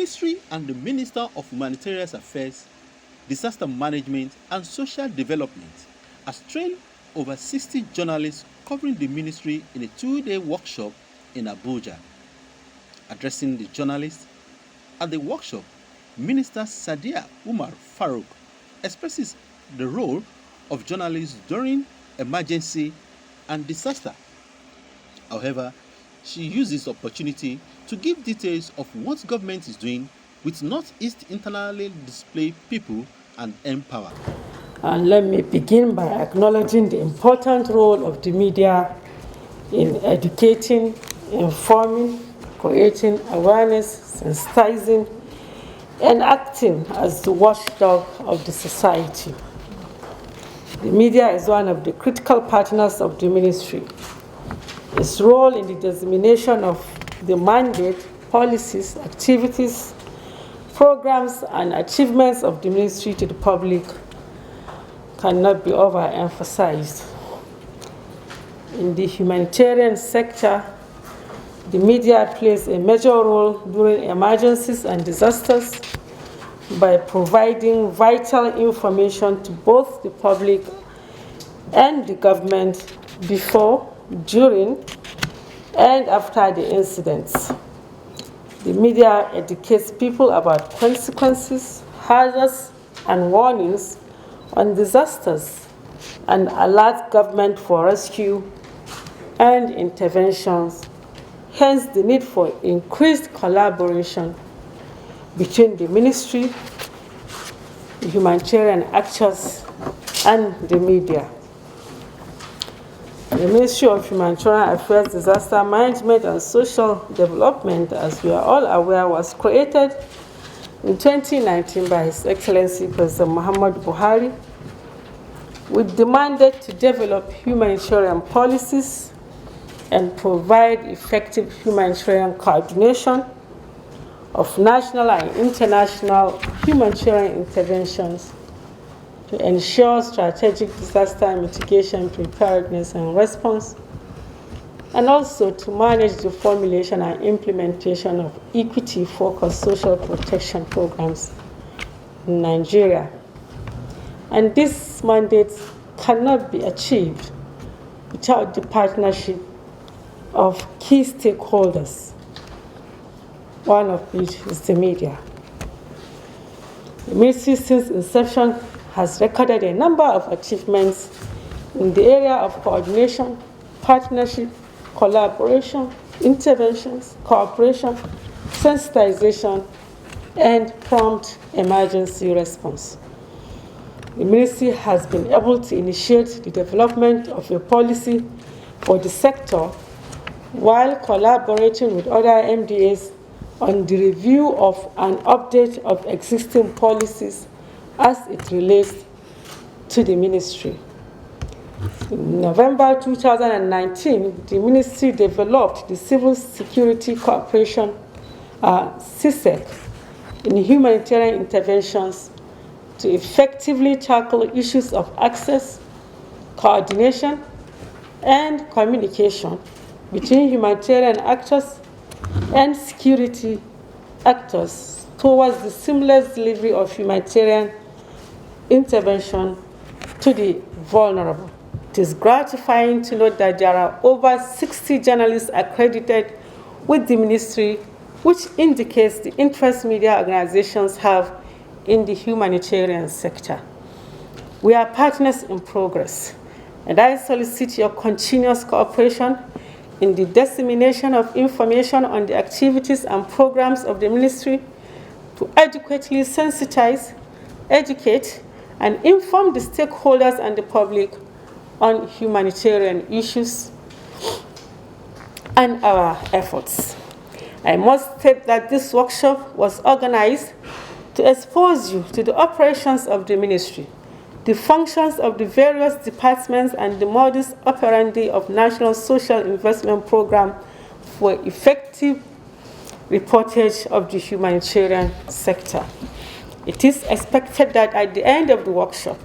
Ministry and the Minister of Humanitarian Affairs, Disaster Management and Social Development has trained over 60 journalists covering the ministry in a 2-day workshop in Abuja. Addressing the journalists at the workshop, Minister Sadia Umar Farouk expresses the role of journalists during emergency and disaster. However, she uses the opportunity to give details of what government is doing with Northeast internally displaced people and empower. And let me begin by acknowledging the important role of the media in educating, informing, creating awareness, sensitizing, and acting as the watchdog of the society. The media is one of the critical partners of the ministry. Its role in the dissemination of the mandate, policies, activities, programs, and achievements of the ministry to the public cannot be overemphasized. In the humanitarian sector, the media plays a major role during emergencies and disasters by providing vital information to both the public and the government before, during, and after the incidents. The media educates people about consequences, hazards, and warnings on disasters and alerts government for rescue and interventions. Hence, the need for increased collaboration between the ministry, the humanitarian actors, and the media. The Ministry of Humanitarian Affairs, Disaster Management and Social Development, as we are all aware, was created in 2019 by His Excellency President Muhammad Buhari, with the mandate to develop humanitarian policies and provide effective humanitarian coordination of national and international humanitarian interventions to ensure strategic disaster mitigation, preparedness, and response, and also to manage the formulation and implementation of equity-focused social protection programs in Nigeria. And this mandate cannot be achieved without the partnership of key stakeholders, one of which is the media. The ministry since inception has recorded a number of achievements in the area of coordination, partnership, collaboration, interventions, cooperation, sensitization, and prompt emergency response. The ministry has been able to initiate the development of a policy for the sector while collaborating with other MDAs on the review of an update of existing policies as it relates to the ministry. In November 2019, the ministry developed the Civil Security Cooperation, CSEC, in humanitarian interventions to effectively tackle issues of access, coordination, and communication between humanitarian actors and security actors towards the seamless delivery of humanitarian intervention to the vulnerable. It is gratifying to note that there are over 60 journalists accredited with the ministry, which indicates the interest media organizations have in the humanitarian sector. We are partners in progress, and I solicit your continuous cooperation in the dissemination of information on the activities and programs of the ministry to adequately sensitize, educate, and inform the stakeholders and the public on humanitarian issues and our efforts. I must state that this workshop was organized to expose you to the operations of the ministry, the functions of the various departments, and the modus operandi of National Social Investment Program for effective reportage of the humanitarian sector. It is expected that at the end of the workshop,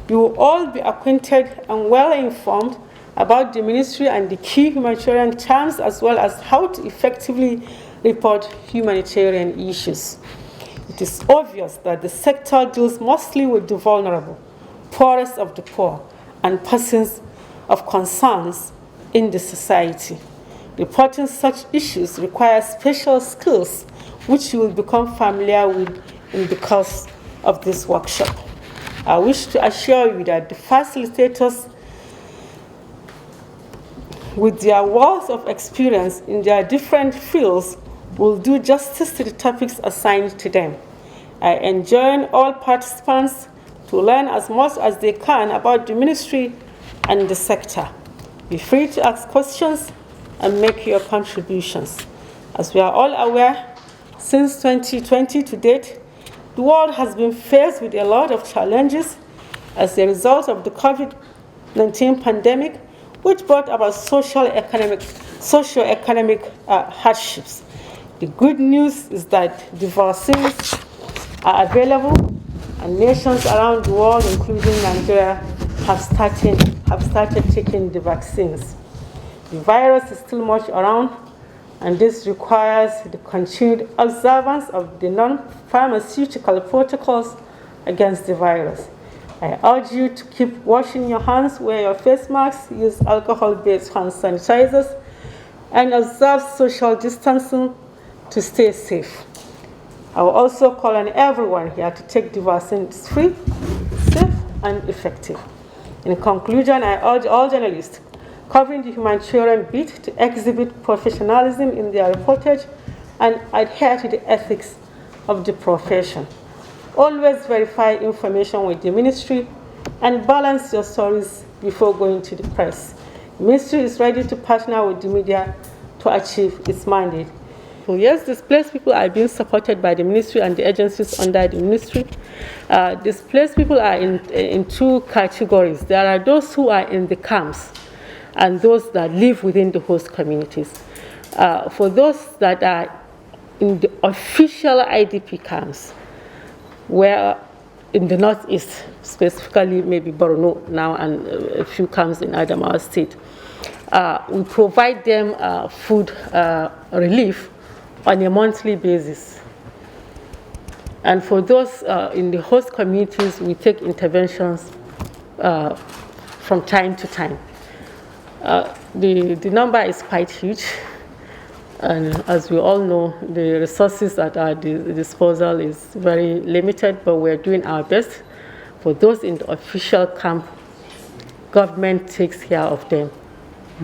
you will all be acquainted and well informed about the ministry and the key humanitarian terms, as well as how to effectively report humanitarian issues. It is obvious that the sector deals mostly with the vulnerable, poorest of the poor, and persons of concerns in the society. Reporting such issues requires special skills, which you will become familiar with in the course of this workshop. I wish to assure you that the facilitators, with their wealth of experience in their different fields, will do justice to the topics assigned to them. I enjoin all participants to learn as much as they can about the ministry and the sector. Be free to ask questions and make your contributions. As we are all aware, since 2020 to date, the world has been faced with a lot of challenges as a result of the COVID-19 pandemic, which brought about socio-economic hardships. The good news is that the vaccines are available, and nations around the world, including Nigeria, have started taking the vaccines. The virus is still much around, and this requires the continued observance of the non-pharmaceutical protocols against the virus. I urge you to keep washing your hands, wear your face masks, use alcohol-based hand sanitizers, and observe social distancing to stay safe. I will also call on everyone here to take the vaccine. It's free, safe, and effective. In conclusion, I urge all journalists covering the humanitarian beat to exhibit professionalism in their reportage and adhere to the ethics of the profession. Always verify information with the ministry and balance your stories before going to the press. The ministry is ready to partner with the media to achieve its mandate. So yes, displaced people are being supported by the ministry and the agencies under the ministry. Displaced people are in two categories. There are those who are in the camps and those that live within the host communities. For those that are in the official IDP camps, where in the northeast, specifically maybe Borno now and a few camps in Adamawa State, we provide them food relief on a monthly basis. And for those in the host communities, we take interventions from time to time. The number is quite huge, and as we all know, the resources at our disposal is very limited, but we're doing our best. For those in the official camp, government takes care of them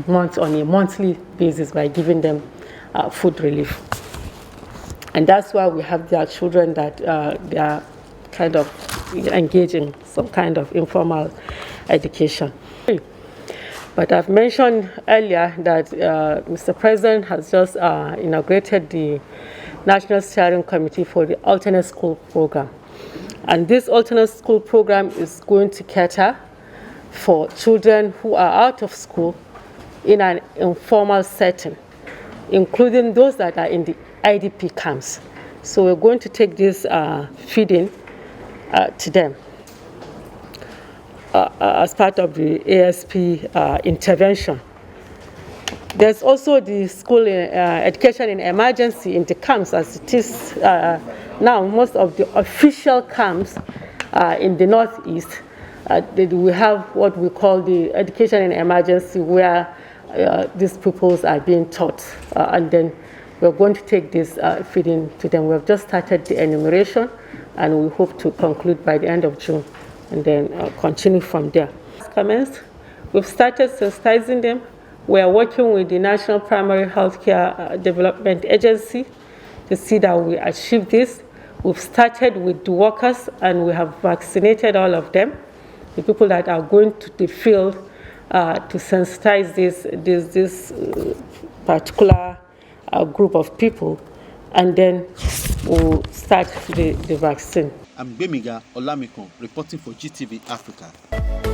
on a monthly basis by giving them food relief. And that's why we have their children that they are kind of engaging some kind of informal education. But I've mentioned earlier that Mr. President has just inaugurated the National Steering Committee for the Alternate School Program. And this alternate school program is going to cater for children who are out of school in an informal setting, including those that are in the IDP camps. So we're going to take this feeding to them as part of the ASP intervention. There's also the school education in emergency in the camps, as it is now. Most of the official camps in the northeast, we have what we call the education in emergency, where these pupils are being taught, and then we're going to take this feeding to them. We've just started the enumeration, and we hope to conclude by the end of June, and then continue from there. Commenced. We've started sensitizing them. We are working with the National Primary Healthcare Development Agency to see that we achieve this. We've started with the workers, and we have vaccinated all of them, the people that are going to the field to sensitize this particular group of people, and then we'll start the vaccine. I'm Bemiga Olamikon, reporting for GTV Africa.